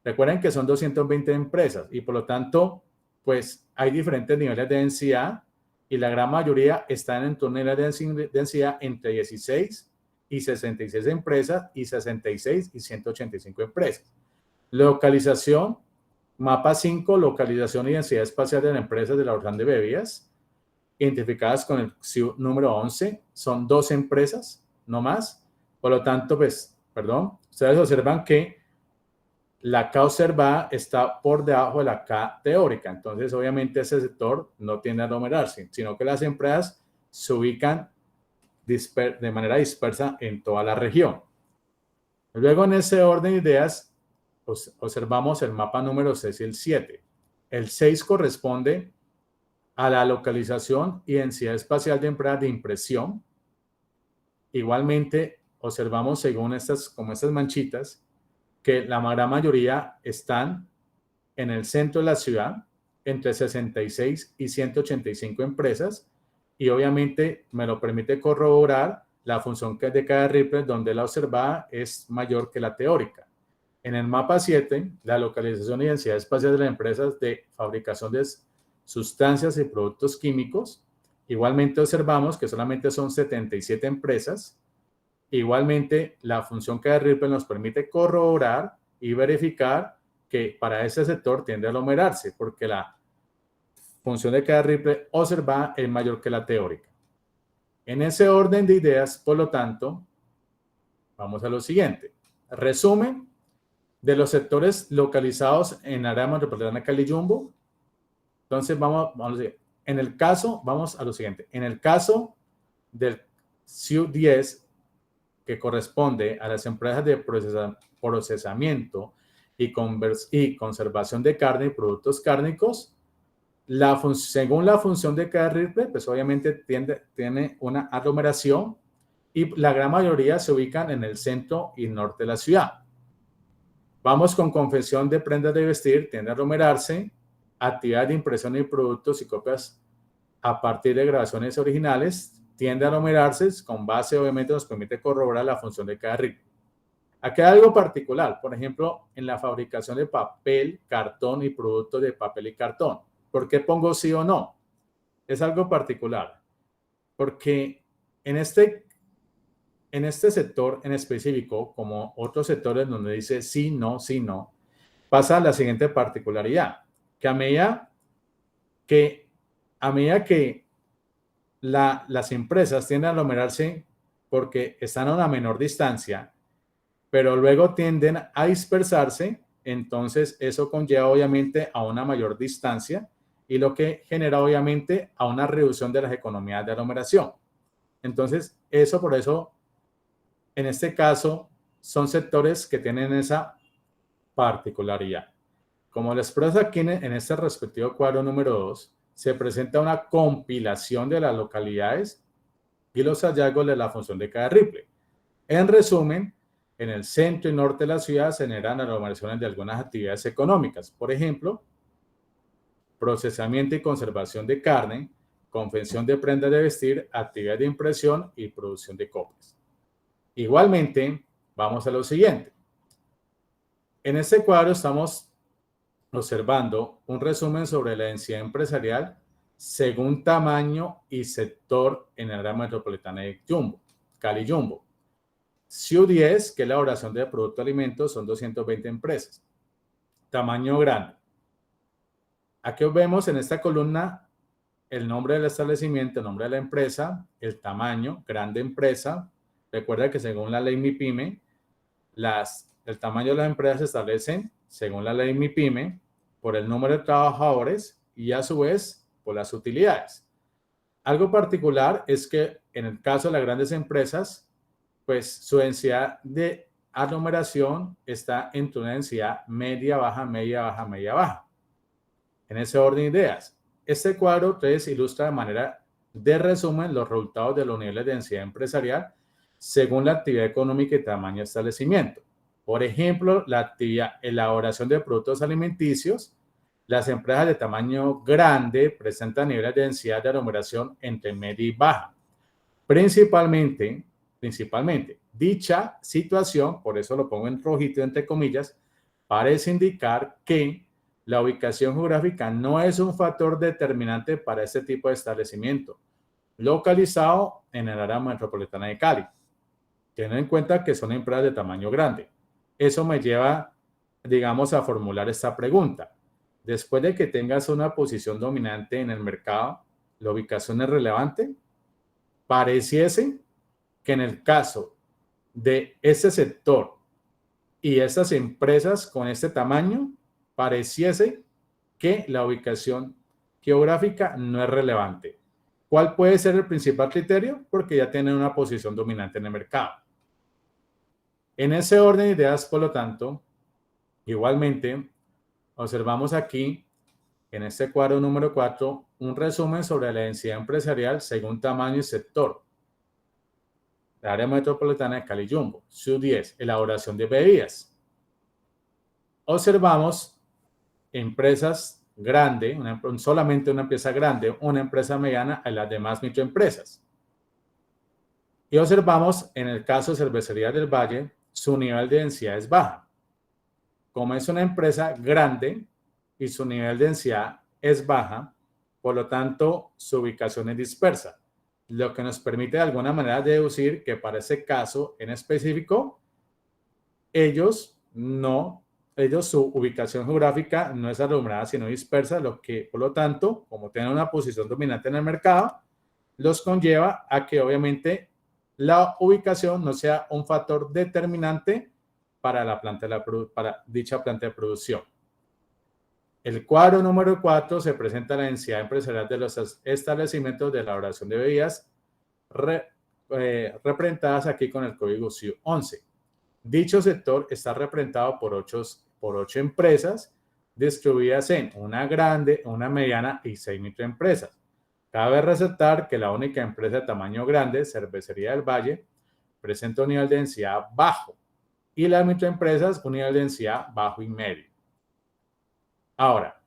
Recuerden que son 220 empresas y por lo tanto, pues hay diferentes niveles de densidad y la gran mayoría están en torno a la densidad entre 16 y 66 empresas y 66 y 185 empresas. Localización, mapa 5, localización y densidad espacial de las empresas de elaboración de bebidas, identificadas con el SIU número 11, son 12 empresas, no más. Por lo tanto, pues, ustedes observan que la K observada está por debajo de la K teórica. Entonces, obviamente, ese sector no tiende a aglomerarse, sino que las empresas se ubican de manera dispersa en toda la región. Luego, en ese orden de ideas, observamos el mapa número 6 y el 7. El 6 corresponde a la localización y densidad espacial de empresas de impresión. igualmente observamos según estas manchitas que la gran mayoría están en el centro de la ciudad, entre 66 y 185 empresas, y obviamente me lo permite corroborar la función que es de cada Ripley, donde la observada es mayor que la teórica. En el mapa 7, la localización y densidad espacial de las empresas de fabricación de sustancias y productos químicos, igualmente observamos que solamente son 77 empresas. Igualmente, la función que da Ripley nos permite corroborar y verificar que para ese sector tiende a aglomerarse, porque la función de cada Ripley observada es mayor que la teórica. En ese orden de ideas, por lo tanto, vamos a lo siguiente. Resumen de los sectores localizados en área metropolitana Cali-Jumbo. Entonces, vamos a decir, vamos a lo siguiente. En el caso del CIU 10, que corresponde a las empresas de procesamiento y conservación de carne y productos cárnicos, según la función de cada Ripley, pues obviamente tiene una aglomeración y la gran mayoría se ubican en el centro y norte de la ciudad. Vamos con confección de prendas de vestir, tiende a aglomerarse, actividad de impresión de productos y copias a partir de grabaciones originales, tiende a aglomerarse, con base obviamente nos permite corroborar la función de cada Ripley. Aquí hay algo particular, por ejemplo, en la fabricación de papel, cartón y productos de papel y cartón. ¿Por qué pongo sí o no? Es algo particular, porque en este sector en específico, como otros sectores donde dice sí, no, pasa la siguiente particularidad, que a medida que las empresas tienden a aglomerarse porque están a una menor distancia, pero luego tienden a dispersarse, entonces eso conlleva obviamente a una mayor distancia y lo que genera obviamente a una reducción de las economías de aglomeración. Entonces, por eso, en este caso, son sectores que tienen esa particularidad. Como les expreso aquí en este respectivo cuadro número 2, se presenta una compilación de las localidades y los hallazgos de la función de cada Ripley. En resumen, en el centro y norte de la ciudad se generan aglomeraciones de algunas actividades económicas. Por ejemplo, procesamiento y conservación de carne, confección de prendas de vestir, actividad de impresión y producción de copias. Igualmente, vamos a lo siguiente. En este cuadro estamos observando un resumen sobre la densidad empresarial según tamaño y sector en el área metropolitana de Cali-Jumbo. CIU 10, que es la elaboración de productos de alimentos, son 220 empresas. Tamaño grande. Aquí vemos en esta columna el nombre del establecimiento, el nombre de la empresa, el tamaño, grande empresa. Recuerda que según la ley MIPYME, el tamaño de las empresas se establecen según la ley MIPYME por el número de trabajadores y a su vez por las utilidades. Algo particular es que en el caso de las grandes empresas, pues su densidad de aglomeración está entre una densidad media, baja, media, baja, media, baja. En ese orden de ideas, este cuadro 3 ilustra de manera de resumen los resultados de los niveles de densidad empresarial según la actividad económica y tamaño de establecimiento. Por ejemplo, la actividad elaboración de productos alimenticios, las empresas de tamaño grande presentan niveles de densidad de aglomeración entre media y baja. Principalmente, dicha situación, por eso lo pongo en rojito entre comillas, parece indicar que la ubicación geográfica no es un factor determinante para este tipo de establecimiento, localizado en el área metropolitana de Cali. Teniendo en cuenta que son empresas de tamaño grande. Eso me lleva, digamos, a formular esta pregunta. Después de que tengas una posición dominante en el mercado, ¿la ubicación es relevante? Pareciese que en el caso de este sector y estas empresas con este tamaño, pareciese que la ubicación geográfica no es relevante. ¿Cuál puede ser el principal criterio? Porque ya tienen una posición dominante en el mercado. En ese orden de ideas, por lo tanto, igualmente, observamos aquí, en este cuadro número 4, un resumen sobre la densidad empresarial según tamaño y sector. la área metropolitana de Cali-Jumbo. Sub-10, elaboración de bebidas. Observamos empresas grandes, solamente una empresa grande, una empresa mediana y las demás microempresas. Y observamos, en el caso de Cervecería del Valle, su nivel de densidad es baja. Como es una empresa grande y su nivel de densidad es baja, por lo tanto, su ubicación es dispersa, lo que nos permite de alguna manera deducir que para ese caso en específico, su ubicación geográfica no es aglomerada, sino dispersa, lo que, por lo tanto, como tienen una posición dominante en el mercado, los conlleva a que obviamente la ubicación no sea un factor determinante para dicha planta de producción. El cuadro número 4 se presenta la densidad empresarial de los establecimientos de elaboración de bebidas representadas aquí con el código SIU 11. Dicho sector está representado por 8 empresas distribuidas en una grande, una mediana y 6 microempresas. Cabe resaltar que la única empresa de tamaño grande, Cervecería del Valle, presenta un nivel de densidad bajo y las microempresas un nivel de densidad bajo y medio. Ahora,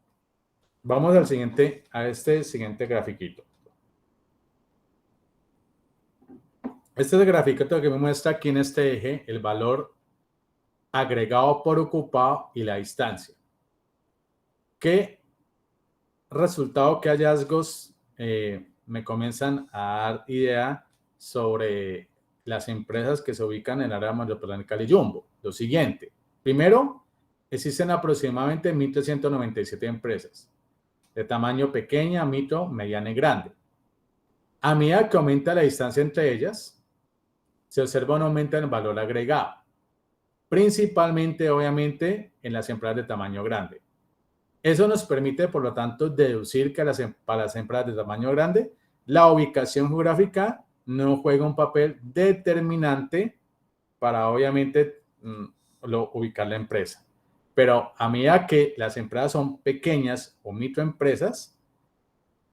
vamos a este siguiente grafiquito. Este es el grafiquito que me muestra aquí en este eje el valor agregado por ocupado y la distancia. ¿Qué resultado, qué hallazgos me comienzan a dar idea sobre las empresas que se ubican en el área metropolitana de Cali-Jumbo? Lo siguiente. Primero, existen aproximadamente 1.397 empresas de tamaño pequeña, micro, mediana y grande. A medida que aumenta la distancia entre ellas, se observa un aumento en el valor agregado, principalmente, obviamente, en las empresas de tamaño grande. Eso nos permite, por lo tanto, deducir que para las empresas de tamaño grande, la ubicación geográfica no juega un papel determinante para, obviamente, ubicar la empresa. Pero a medida que las empresas son pequeñas o microempresas,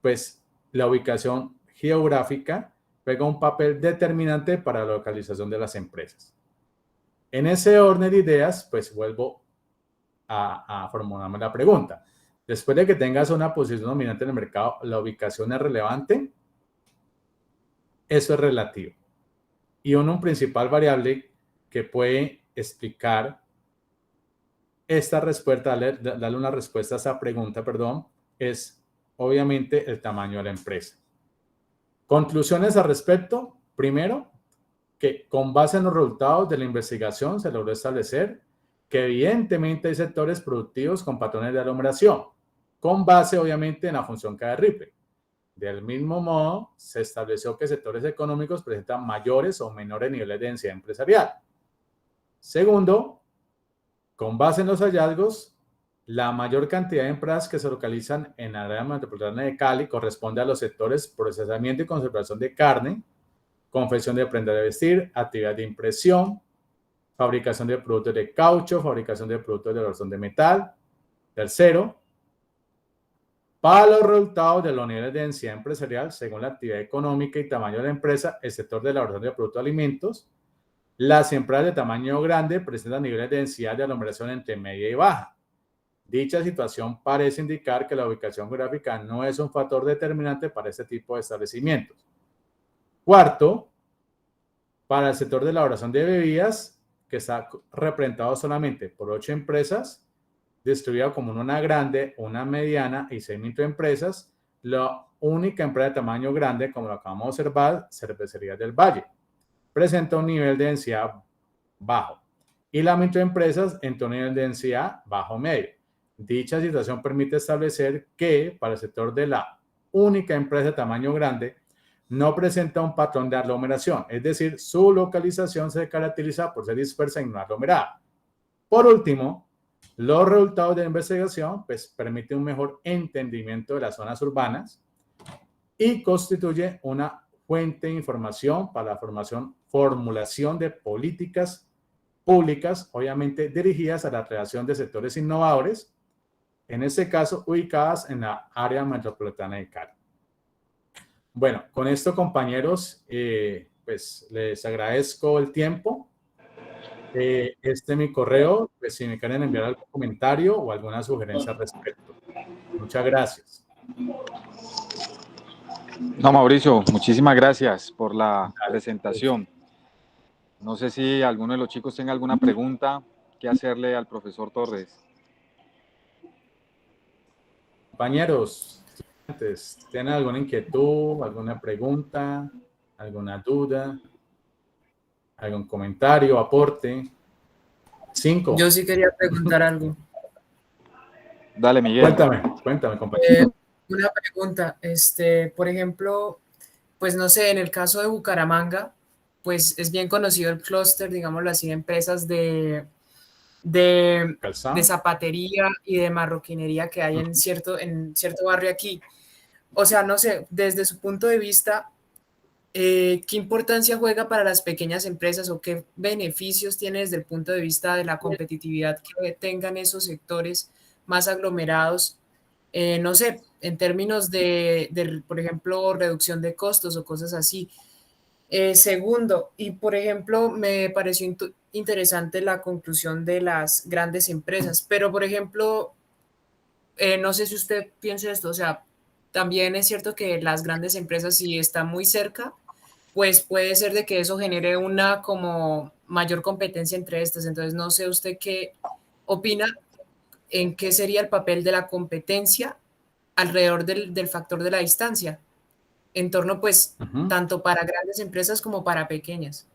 pues la ubicación geográfica juega un papel determinante para la localización de las empresas. En ese orden de ideas, pues vuelvo a formularme la pregunta. Después de que tengas una posición dominante en el mercado, ¿la ubicación es relevante? Eso es relativo. Y una principal variable que puede explicar esta respuesta, darle una respuesta a esa pregunta, es obviamente el tamaño de la empresa. Conclusiones al respecto. Primero, que con base en los resultados de la investigación se logró establecer que evidentemente hay sectores productivos con patrones de aglomeración, con base obviamente en la función K de Ripley. Del mismo modo, se estableció que sectores económicos presentan mayores o menores niveles de densidad empresarial. Segundo, con base en los hallazgos, la mayor cantidad de empresas que se localizan en la área metropolitana de Cali corresponde a los sectores procesamiento y conservación de carne, confección de prendas de vestir, actividad de impresión, fabricación de productos de caucho, fabricación de productos de elaboración de metal. Tercero, para los resultados de los niveles de densidad empresarial, según la actividad económica y tamaño de la empresa, el sector de elaboración de productos de alimentos, las empresas de tamaño grande presentan niveles de densidad de aglomeración entre media y baja. Dicha situación parece indicar que la ubicación geográfica no es un factor determinante para este tipo de establecimientos. Cuarto, para el sector de elaboración de bebidas, que está representado solamente por 8 empresas, distribuido como una grande, una mediana y 6 microempresas, la única empresa de tamaño grande, como lo acabamos de observar, Cervecería del Valle, presenta un nivel de densidad bajo y las microempresas en un nivel de densidad bajo-medio. Dicha situación permite establecer que para el sector de la única empresa de tamaño grande no presenta un patrón de aglomeración, es decir, su localización se caracteriza por ser dispersa y no aglomerada. Por último, los resultados de la investigación permiten un mejor entendimiento de las zonas urbanas y constituye una fuente de información para la formulación de políticas públicas, obviamente dirigidas a la creación de sectores innovadores, en este caso ubicadas en la área metropolitana de Cali. Bueno, con esto, compañeros, pues les agradezco el tiempo. Este es mi correo, pues si me quieren enviar algún comentario o alguna sugerencia al respecto. Muchas gracias. No, Mauricio, muchísimas gracias por la presentación. No sé si alguno de los chicos tenga alguna pregunta que hacerle al profesor Torres. Compañeros, estudiantes, ¿tienen alguna inquietud, alguna pregunta, alguna duda, algún comentario, aporte? 5. Yo sí quería preguntar algo. Dale, Miguel. Cuéntame, compañero. Una pregunta, por ejemplo, pues no sé, en el caso de Bucaramanga, pues es bien conocido el clúster, digámoslo así, de empresas de ¿Calzado? zapatería y de marroquinería que hay en cierto barrio aquí. O sea, no sé, desde su punto de vista, ¿qué importancia juega para las pequeñas empresas o qué beneficios tiene desde el punto de vista de la competitividad que tengan esos sectores más aglomerados? No sé, en términos por ejemplo, reducción de costos o cosas así. Segundo, y por ejemplo, me pareció interesante la conclusión de las grandes empresas, pero por ejemplo, no sé si usted piensa esto, o sea, también es cierto que las grandes empresas, si están muy cerca, pues puede ser de que eso genere una como mayor competencia entre estas. Entonces, no sé usted qué opina en qué sería el papel de la competencia alrededor del factor de la distancia, en torno pues tanto para grandes empresas como para pequeñas.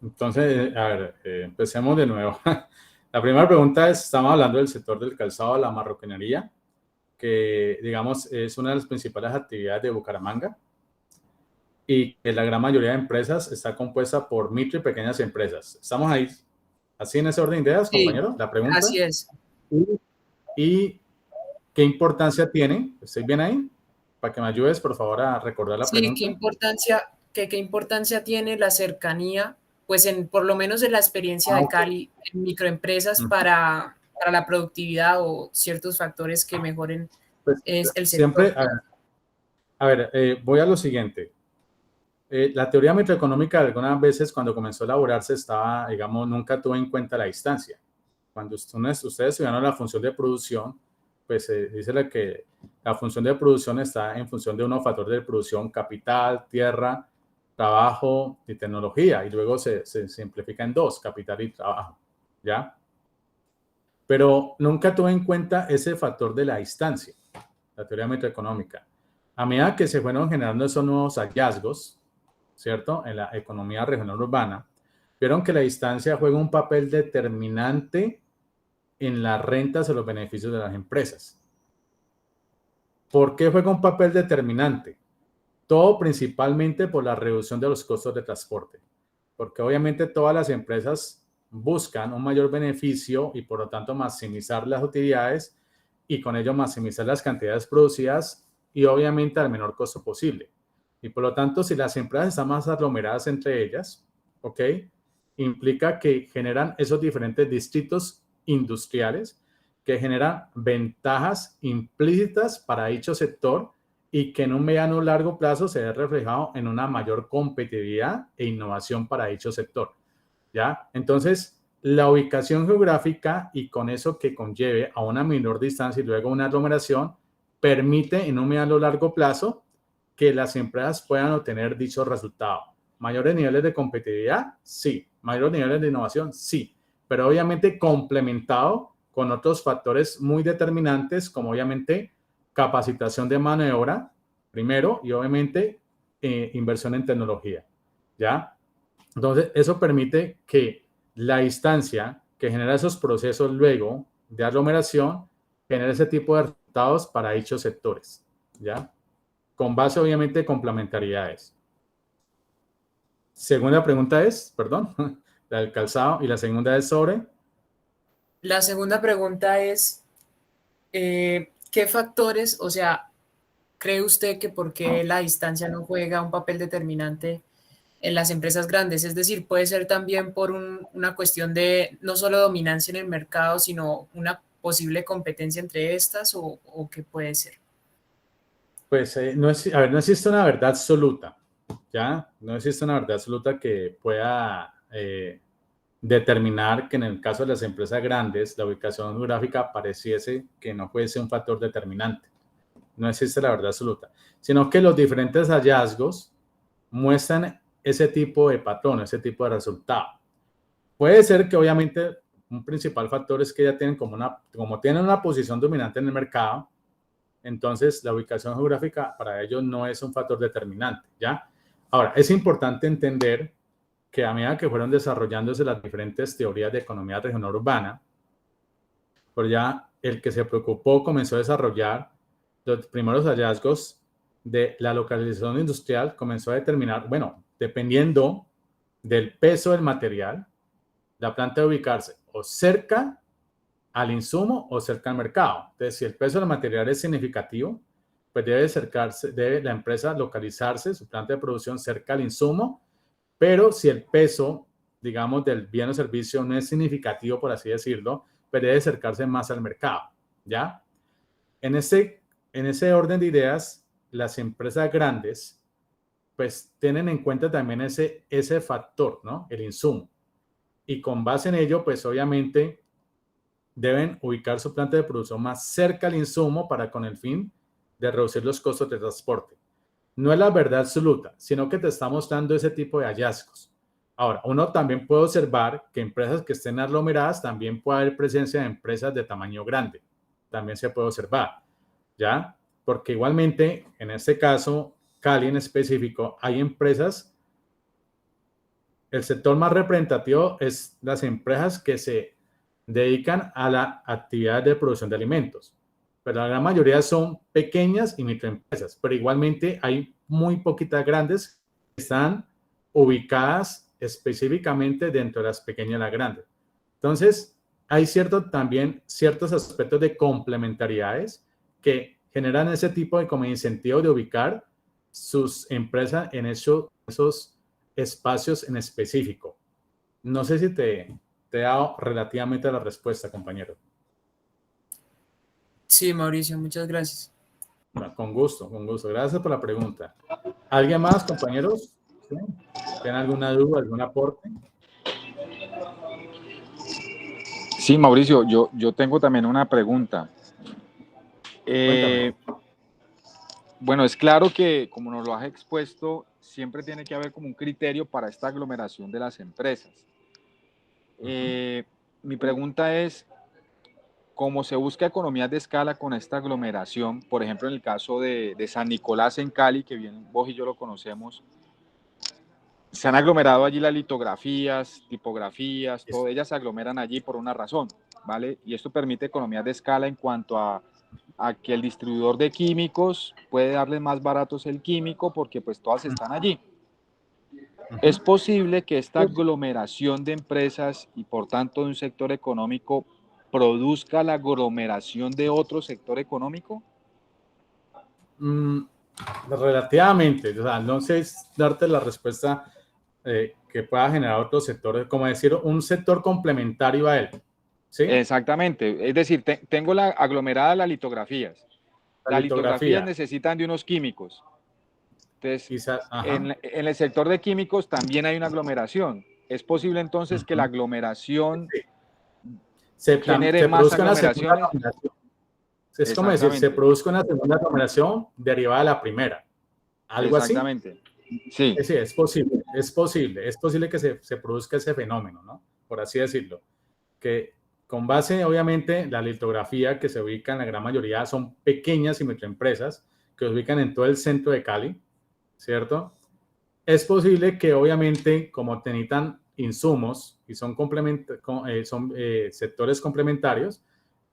Entonces, a ver, empecemos de nuevo. La primera pregunta es, estamos hablando del sector del calzado, la marroquinería, que digamos es una de las principales actividades de Bucaramanga y que la gran mayoría de empresas está compuesta por micro y pequeñas empresas. ¿Estamos ahí? ¿Así en ese orden de ideas, Sí, compañero? La pregunta. así es. ¿Y qué importancia tiene? ¿Estoy bien ahí? Para que me ayudes, por favor, a recordar la Sí, pregunta. qué importancia tiene la cercanía, pues por lo menos en la experiencia de Ok. Cali, en microempresas para la productividad o ciertos factores que mejoren Pues, es el sector. siempre, voy a lo siguiente. La teoría microeconómica algunas veces cuando comenzó a elaborarse estaba, digamos, nunca tuvo en cuenta la distancia. Cuando ustedes estudiaron la función de producción, pues dice que la función de producción está en función de unos factores de producción: capital, tierra, trabajo y tecnología. Y luego se simplifica en 2, capital y trabajo. ¿Ya? Pero nunca tuvo en cuenta ese factor de la distancia, la teoría microeconómica. A medida que se fueron generando esos nuevos hallazgos, ¿cierto? En la economía regional urbana, vieron que la distancia juega un papel determinante en las rentas o los beneficios de las empresas. ¿Por qué juega un papel determinante? Todo principalmente por la reducción de los costos de transporte, porque obviamente todas las empresas buscan un mayor beneficio y por lo tanto maximizar las utilidades y con ello maximizar las cantidades producidas y obviamente al menor costo posible. Y por lo tanto, si las empresas están más aglomeradas entre ellas, ¿ok? Implica que generan esos diferentes distritos industriales que generan ventajas implícitas para dicho sector y que en un mediano o largo plazo se ve reflejado en una mayor competitividad e innovación para dicho sector. ¿Ya? Entonces, la ubicación geográfica y con eso que conlleve a una menor distancia y luego una aglomeración permite en un mediano o largo plazo que las empresas puedan obtener dicho resultado. ¿Mayores niveles de competitividad? Sí. ¿Mayores niveles de innovación? Sí. Pero obviamente complementado con otros factores muy determinantes como obviamente capacitación de mano de obra, primero, y obviamente inversión en tecnología. ¿Ya? Entonces, eso permite que la distancia que genera esos procesos luego de aglomeración genere ese tipo de resultados para dichos sectores. ¿Ya? Con base obviamente de complementariedades. Segunda pregunta es, perdón, la del calzado, y la segunda es sobre. La segunda pregunta es, ¿qué factores, o sea, cree usted que por qué la distancia no juega un papel determinante en las empresas grandes? Es decir, puede ser también por una cuestión de no solo dominancia en el mercado, sino una posible competencia entre estas o qué puede ser. Pues no existe una verdad absoluta, ¿ya? No existe una verdad absoluta que pueda determinar que en el caso de las empresas grandes, la ubicación geográfica pareciese que no fuese un factor determinante. No existe la verdad absoluta, sino que los diferentes hallazgos muestran ese tipo de patrón, ese tipo de resultado. Puede ser que obviamente un principal factor es que ya tienen como tienen una posición dominante en el mercado, entonces la ubicación geográfica para ellos no es un factor determinante, ¿ya? Ahora, es importante entender que a medida que fueron desarrollándose las diferentes teorías de economía regional urbana, pues ya el que se preocupó comenzó a desarrollar los primeros hallazgos de la localización industrial, comenzó a determinar, bueno, dependiendo del peso del material, la planta debe ubicarse o cerca al insumo o cerca al mercado. Entonces, si el peso del material es significativo, pues debe la empresa localizarse, su planta de producción cerca al insumo, pero si el peso, digamos, del bien o servicio no es significativo, por así decirlo, pues debe acercarse más al mercado, ¿ya? En ese orden de ideas, las empresas grandes, pues tienen en cuenta también ese factor, ¿no? El insumo. Y con base en ello, pues obviamente deben ubicar su planta de producción más cerca al insumo para con el fin de reducir los costos de transporte. No es la verdad absoluta, sino que te está mostrando ese tipo de hallazgos. Ahora, uno también puede observar que empresas que estén aglomeradas también puede haber presencia de empresas de tamaño grande. También se puede observar, ¿ya? Porque igualmente, en este caso, Cali en específico, hay empresas, el sector más representativo es las empresas que se dedican a la actividad de producción de alimentos, pero la gran mayoría son pequeñas y microempresas, pero igualmente hay muy poquitas grandes que están ubicadas específicamente dentro de las pequeñas y las grandes. Entonces, hay también ciertos aspectos de complementariedades que generan ese tipo de como incentivo de ubicar sus empresas en esos espacios en específico. No sé si te he dado relativamente la respuesta, compañero. Sí, Mauricio, muchas gracias. Bueno, con gusto, con gusto. Gracias por la pregunta. ¿Alguien más, compañeros? ¿Sí? ¿Tienen alguna duda, algún aporte? Sí, Mauricio, yo tengo también una pregunta. Bueno, es claro que, como nos lo has expuesto, siempre tiene que haber como un criterio para esta aglomeración de las empresas. Mi pregunta es, ¿cómo se busca economías de escala con esta aglomeración? Por ejemplo, en el caso de San Nicolás en Cali, que bien vos y yo lo conocemos, se han aglomerado allí las litografías, tipografías, todas ellas se aglomeran allí por una razón, ¿vale? Y esto permite economías de escala en cuanto a que el distribuidor de químicos puede darles más baratos el químico porque pues todas están allí. Es posible que esta aglomeración de empresas y por tanto de un sector económico produzca la aglomeración de otro sector económico. Relativamente, o sea, no sé darte la respuesta que pueda generar otros sectores, como decir, un sector complementario a él. ¿Sí? Exactamente, es decir, tengo la aglomerada las litografías. Las litografías necesitan de unos químicos. Entonces, en el sector de químicos también hay una aglomeración. ¿Es posible entonces que la aglomeración genere más aglomeraciones? Es como decir, se produzca una segunda aglomeración derivada de la primera. ¿Algo así? Exactamente. Sí. Sí, es posible que se produzca ese fenómeno, ¿no? Por así decirlo. Que con base, obviamente, la litografía que se ubica en la gran mayoría son pequeñas y microempresas que se ubican en todo el centro de Cali, ¿cierto? Es posible que, obviamente, como necesitan insumos y son sectores complementarios,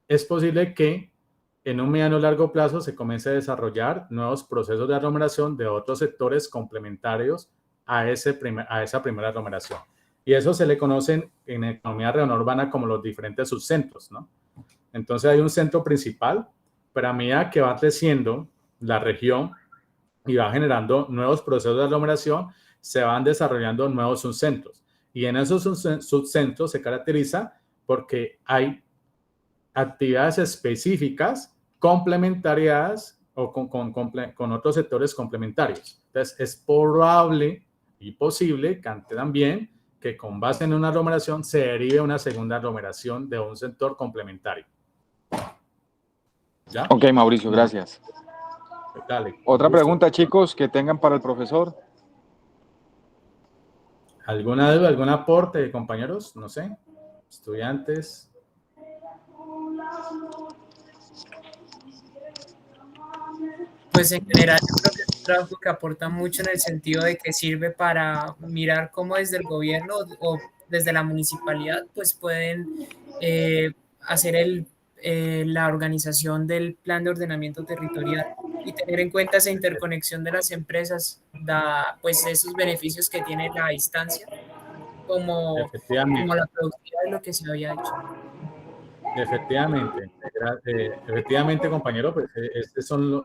es posible que en un mediano o largo plazo se comience a desarrollar nuevos procesos de aglomeración de otros sectores complementarios a esa primera aglomeración. Y eso se le conocen en economía regional urbana como los diferentes subcentros, ¿no? Entonces hay un centro principal, pero a medida que va creciendo la región y va generando nuevos procesos de aglomeración, se van desarrollando nuevos subcentros. Y en esos subcentros se caracteriza porque hay actividades específicas complementarias o con otros sectores complementarios. Entonces, es probable y posible también que con base en una aglomeración se derive una segunda aglomeración de un sector complementario. ¿Ya? Ok, Mauricio, gracias. Dale. Otra pregunta, chicos, que tengan para el profesor. ¿Alguna duda, algún aporte, compañeros? No sé, estudiantes. Pues en general yo creo que es un trabajo que aporta mucho en el sentido de que sirve para mirar cómo desde el gobierno o desde la municipalidad pues pueden hacer la organización del plan de ordenamiento territorial y tener en cuenta esa interconexión de las empresas, da pues esos beneficios que tiene la distancia como Efectivamente. la productividad de lo que se había hecho. Efectivamente, compañero, pues estos son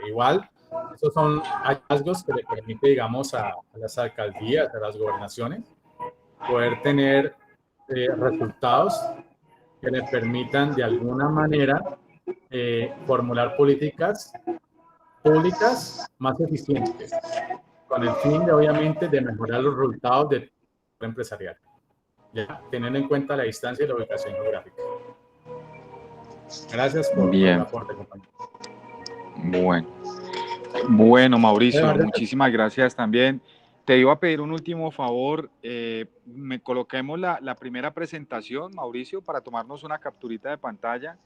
igual, estos son hallazgos que le permite, digamos, a las alcaldías, a las gobernaciones, poder tener resultados que les permitan de alguna manera formular políticas públicas más eficientes, con el fin de, obviamente, de mejorar los resultados del empresarial, ya teniendo en cuenta la distancia y la ubicación geográfica. Gracias por el aporte, compañero. Bueno, Mauricio, muchísimas gracias también. Te iba a pedir un último favor, me coloquemos la primera presentación, Mauricio, para tomarnos una capturita de pantalla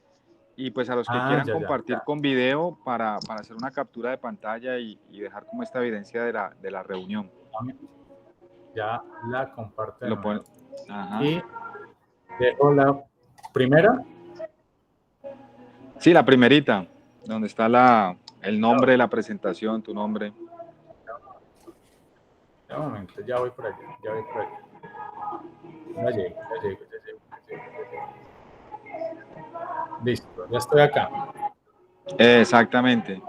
y pues a los que quieran compartir con video para hacer una captura de pantalla y dejar como esta evidencia de la reunión. Ya la comparto. Ajá. Y dejo la primera. Sí, la primerita, donde está el nombre de la presentación, tu nombre. Ya un momento, ya voy por allá, Ya llego. Listo, ya estoy acá. Exactamente.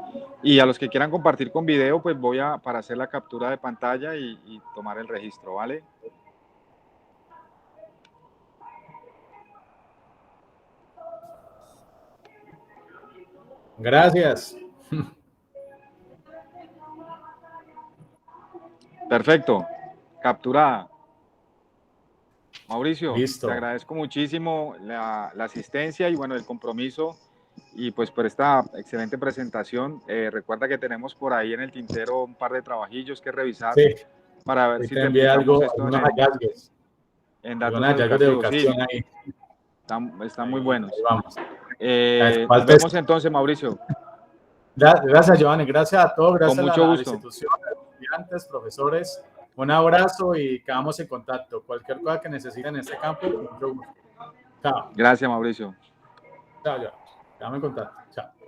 Y a los que quieran compartir con video, pues para hacer la captura de pantalla y tomar el registro, ¿vale? Gracias. Perfecto. Capturada. Mauricio, Listo. te agradezco muchísimo la asistencia y bueno, el compromiso y pues por esta excelente presentación. Recuerda que tenemos por ahí en el tintero un par de trabajillos que revisar para ver si te envié terminamos esto algunos hallazgos. en datos algunos hallazgos de educación ahí. Están muy buenos. Ahí vamos. Nos vemos entonces, Mauricio. Gracias, Giovanni. Gracias a todos. Gracias Con mucho a la gusto. institución, a los estudiantes, profesores. Un abrazo y quedamos en contacto. Cualquier cosa que necesiten en este campo, con mucho gusto. Chao. Gracias, Mauricio. Chao, Giovanni. Quedamos en contacto. Chao.